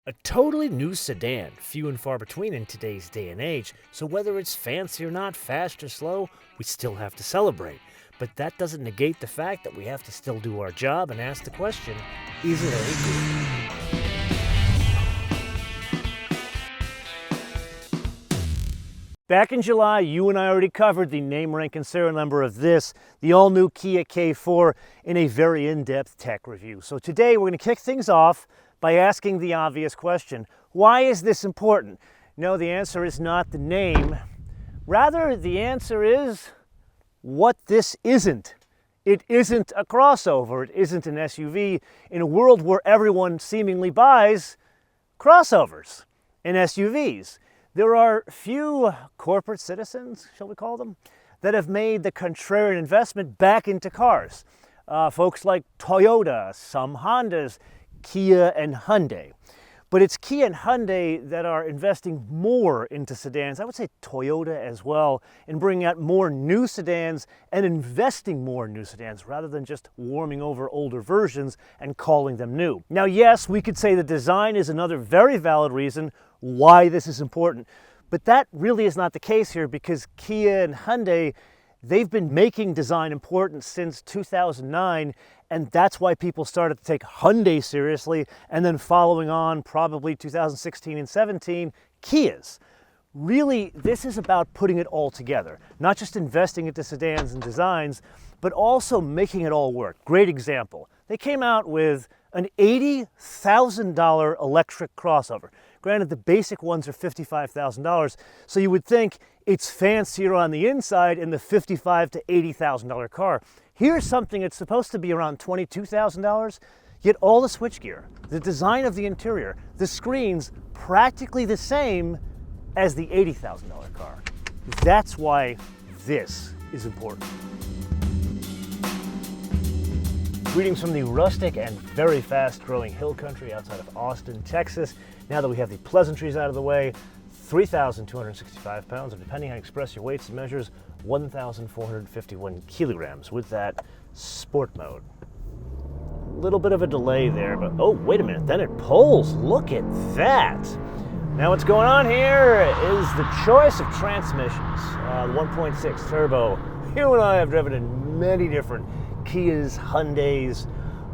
A totally new sedan, few and far between in today's day and age, so whether it's fancy or not, fast or slow, we still have to celebrate. But that doesn't negate the fact that we have to still do our job and ask the question, is it any good? Back in July, you and I already covered the name, rank, and serial number of this, the all-new Kia K4, in a very in-depth tech review. So today we're going to kick things off by asking the obvious question, why is this important? No, the answer is not the name. Rather, the answer is what this isn't. It isn't a crossover. It isn't an SUV in a world where everyone seemingly buys crossovers and SUVs. There are few corporate citizens, shall we call them, that have made the contrarian investment back into cars. Folks like Toyota, some Hondas, Kia and Hyundai. But it's Kia and Hyundai that are investing more into sedans. I would say Toyota as well, in bringing out more new sedans and investing more in new sedans rather than just warming over older versions and calling them new. Now, yes, we could say the design is another very valid reason why this is important, but that really is not the case here because Kia and Hyundai, they've been making design important since 2009, and that's why people started to take Hyundai seriously, and then following on, probably 2016 and 17, Kias. Really, this is about putting it all together, not just investing into sedans and designs, but also making it all work. Great example. They came out with an $80,000 electric crossover. Granted, the basic ones are $55,000, so you would think it's fancier on the inside in the $55,000 to $80,000 car. Here's something that's supposed to be around $22,000, yet all the switchgear, the design of the interior, the screens, practically the same as the $80,000 car. That's why this is important. Greetings from the rustic and very fast-growing hill country outside of Austin, Texas. Now that we have the pleasantries out of the way, 3,265 pounds, and depending on express your weights and measures, 1,451 kilograms with that sport mode. A little bit of a delay there, but oh, wait a minute, then it pulls. Look at that. Now what's going on here is the choice of transmissions. 1.6 turbo. You and I have driven in many different Kias, Hyundais,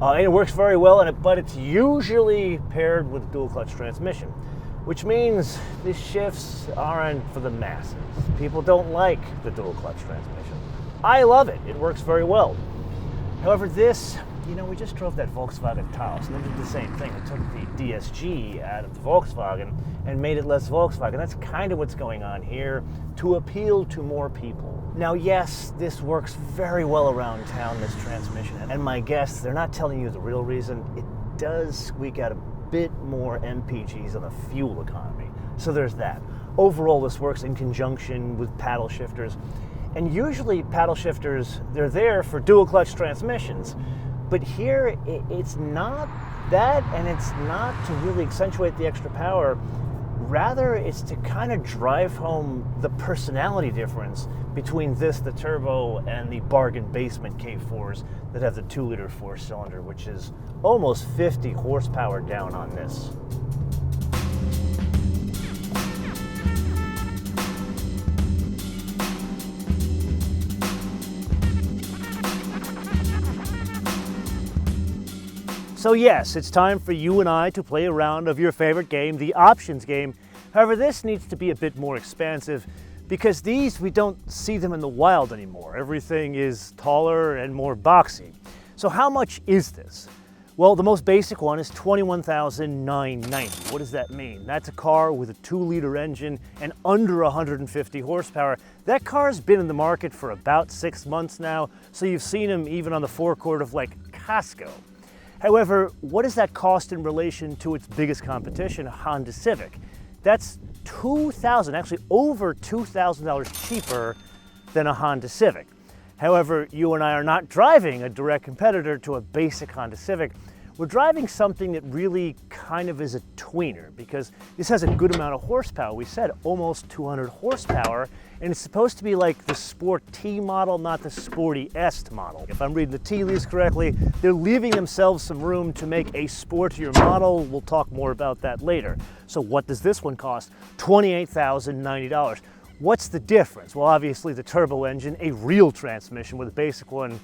and it works very well in it, but it's usually paired with dual clutch transmission, which means the shifts aren't for the masses. People don't like the dual clutch transmission. I love it. It works very well. However, this, we just drove that Volkswagen Taos, and they did the same thing. They took the DSG out of the Volkswagen and made it less Volkswagen. That's kind of what's going on here to appeal to more people. Now, yes, this works very well around town, this transmission, and my guess, they're not telling you the real reason. It does squeak out a bit more MPGs on the fuel economy. So there's that. Overall, this works in conjunction with paddle shifters. And usually paddle shifters, they're there for dual clutch transmissions. But here, it's not that, and it's not to really accentuate the extra power. Rather, it's to kind of drive home the personality difference between this, the turbo, and the bargain basement K4s that have the 2-liter 4-cylinder, which is almost 50 horsepower down on this. So yes, it's time for you and I to play a round of your favorite game, the options game. However, this needs to be a bit more expansive because these, we don't see them in the wild anymore. Everything is taller and more boxy. So how much is this? Well, the most basic one is $21,990. What does that mean? That's a car with a 2-liter engine and under 150 horsepower. That car's been in the market for about 6 months now, so you've seen them even on the forecourt of like Costco. However, what does that cost in relation to its biggest competition, a Honda Civic? That's $2,000, actually over $2,000 cheaper than a Honda Civic. However, you and I are not driving a direct competitor to a basic Honda Civic. we're driving something that really kind of is a tweener because this has a good amount of horsepower. We said almost 200 horsepower, and it's supposed to be like the Sport T model, not the Sporty S model. If I'm reading the tea leaves correctly, they're leaving themselves some room to make a sportier model. We'll talk more about that later. So what does this one cost? $28,090. What's the difference? Well, obviously the turbo engine, a real transmission, where the basic one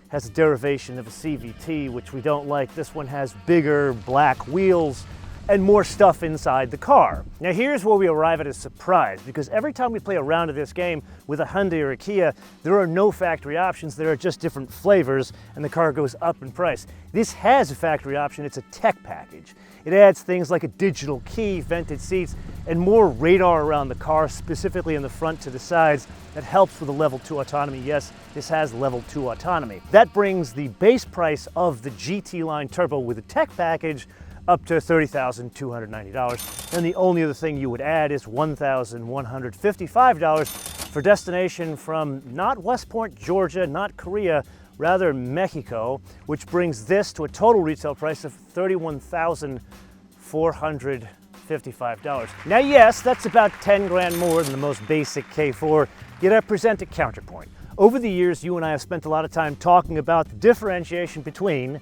has a derivation of a CVT, which we don't like. This one has bigger black wheels and more stuff inside the car. Now here's where we arrive at a surprise, because every time we play a round of this game with a Hyundai or a Kia, there are no factory options, there are just different flavors, and the car goes up in price. This has a factory option, it's a tech package. It adds things like a digital key, vented seats, and more radar around the car, specifically in the front to the sides, that helps with the level 2 autonomy. Yes, this has level 2 autonomy. That brings the base price of the GT line turbo with the tech package up to $30,290. And the only other thing you would add is $1,155 for destination from not West Point, Georgia, not Korea, rather Mexico, which brings this to a total retail price of $31,455. Now yes, that's about 10 grand more than the most basic K4, yet I present a counterpoint. Over the years, you and I have spent a lot of time talking about the differentiation between,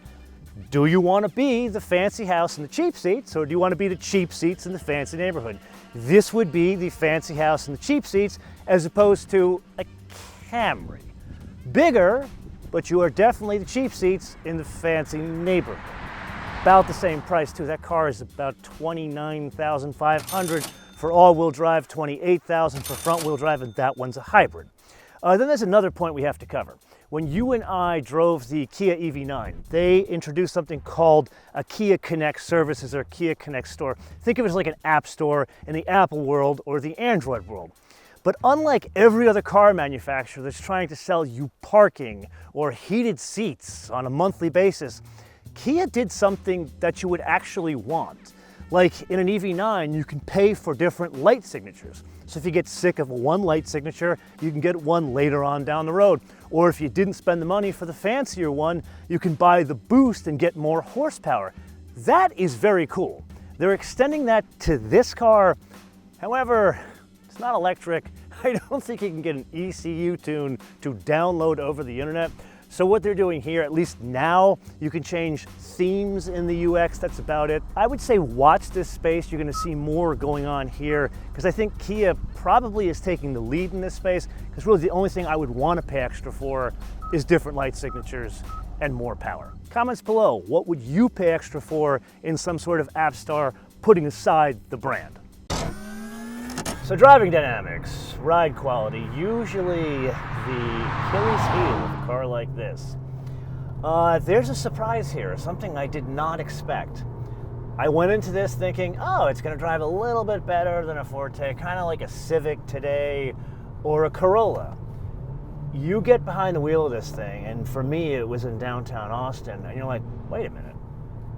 do you want to be the fancy house in the cheap seats, or do you want to be the cheap seats in the fancy neighborhood? This would be the fancy house in the cheap seats as opposed to a Camry. Bigger, but you are definitely the cheap seats in the fancy neighborhood. About the same price too. That car is about $29,500 for all-wheel drive, $28,000 for front-wheel drive, and that one's a hybrid. Then there's another point we have to cover. When you and I drove the Kia EV9, they introduced something called a Kia Connect Services or Kia Connect Store. Think of it as like an app store in the Apple world or the Android world. But unlike every other car manufacturer that's trying to sell you parking or heated seats on a monthly basis, Kia did something that you would actually want. Like in an EV9, you can pay for different light signatures. So if you get sick of one light signature, you can get one later on down the road. Or if you didn't spend the money for the fancier one, you can buy the boost and get more horsepower. That is very cool. They're extending that to this car. However, it's not electric. I don't think you can get an ECU tune to download over the internet. So what they're doing here, at least now, you can change themes in the UX, that's about it. I would say watch this space, you're gonna see more going on here, because I think Kia probably is taking the lead in this space, because really the only thing I would want to pay extra for is different light signatures and more power. Comments below, what would you pay extra for in some sort of app store, putting aside the brand? So driving dynamics, ride quality, usually the Achilles heel of a car like this. There's a surprise here, something I did not expect. I went into this thinking, oh, it's going to drive a little bit better than a Forte, kind of like a Civic today or a Corolla. You get behind the wheel of this thing, and for me it was in downtown Austin, and you're like, wait a minute.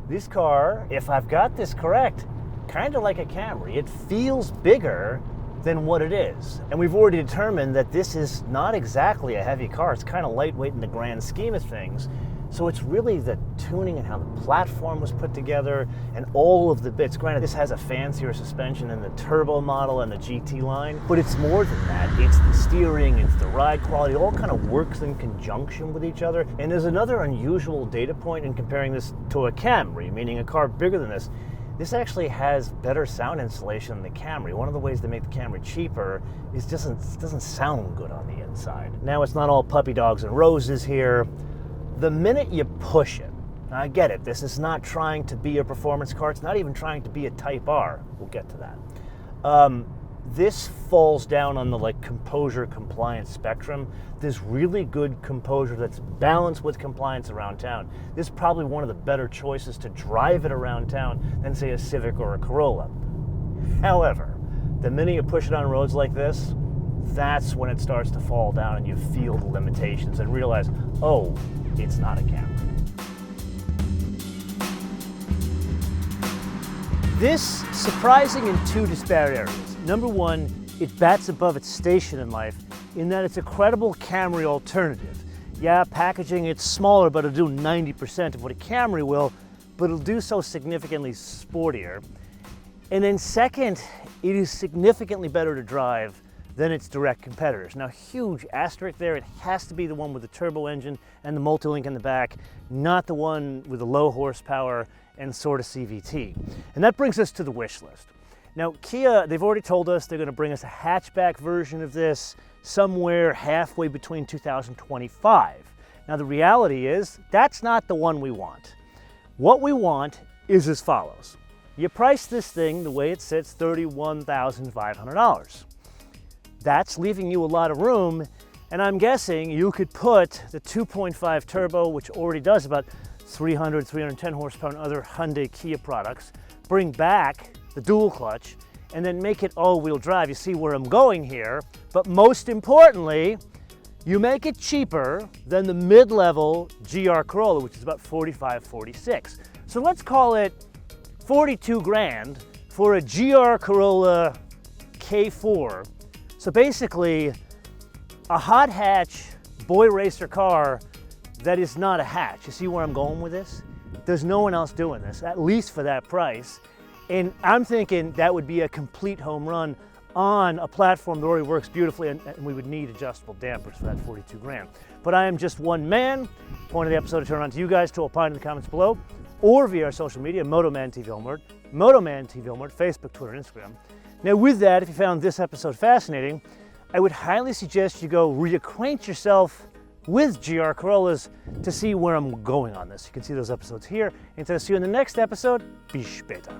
This car, if I've got this correct, kind of like a Camry. It feels bigger than what it is. And we've already determined that this is not exactly a heavy car. It's kind of lightweight in the grand scheme of things. So it's really the tuning and how the platform was put together and all of the bits. Granted, this has a fancier suspension in the turbo model and the GT line, but it's more than that. It's the steering, it's the ride quality, it all kind of works in conjunction with each other. And there's another unusual data point in comparing this to a Camry, meaning a car bigger than this. This actually has better sound insulation than the Camry. One of the ways to make the Camry cheaper is it doesn't sound good on the inside. Now it's not all puppy dogs and roses here. The minute you push it, I get it, this is not trying to be a performance car, it's not even trying to be a Type R. We'll get to that. This falls down on the composure compliance spectrum. There's really good composure that's balanced with compliance around town. This is probably one of the better choices to drive it around town than say a Civic or a Corolla. However, the minute you push it on roads like this, that's when it starts to fall down and you feel the limitations and realize, oh, it's not a Camry. This surprising in two disparate areas. Number one, it bats above its station in life in that it's a credible Camry alternative. Yeah, packaging, it's smaller, but it'll do 90% of what a Camry will, but it'll do so significantly sportier. And then second, it is significantly better to drive than its direct competitors. Now, huge asterisk there, it has to be the one with the turbo engine and the multi-link in the back, not the one with the low horsepower and sort of CVT. And that brings us to the wish list. Now, Kia, they've already told us they're going to bring us a hatchback version of this somewhere halfway between 2025. Now, the reality is that's not the one we want. What we want is as follows. You price this thing the way it sits, $31,500. That's leaving you a lot of room, and I'm guessing you could put the 2.5 turbo, which already does about 300, 310 horsepower and other Hyundai Kia products, bring back the dual clutch, and then make it all-wheel drive. You see where I'm going here, but most importantly, you make it cheaper than the mid-level GR Corolla, which is about 45, 46. So let's call it 42 grand for a GR Corolla K4. So basically, a hot hatch boy racer car that is not a hatch. You see where I'm going with this? There's no one else doing this, at least for that price. And I'm thinking that would be a complete home run on a platform that already works beautifully, and we would need adjustable dampers for that 42 grand. But I am just one man. Point of the episode to turn on to you guys to opine in the comments below, or via our social media, MotoMan TV Homeward, MotoMan TV Homeward, Facebook, Twitter, and Instagram. Now with that, if you found this episode fascinating, I would highly suggest you go reacquaint yourself with GR Corollas to see where I'm going on this. You can see those episodes here. Until I see you in the next episode, bis später.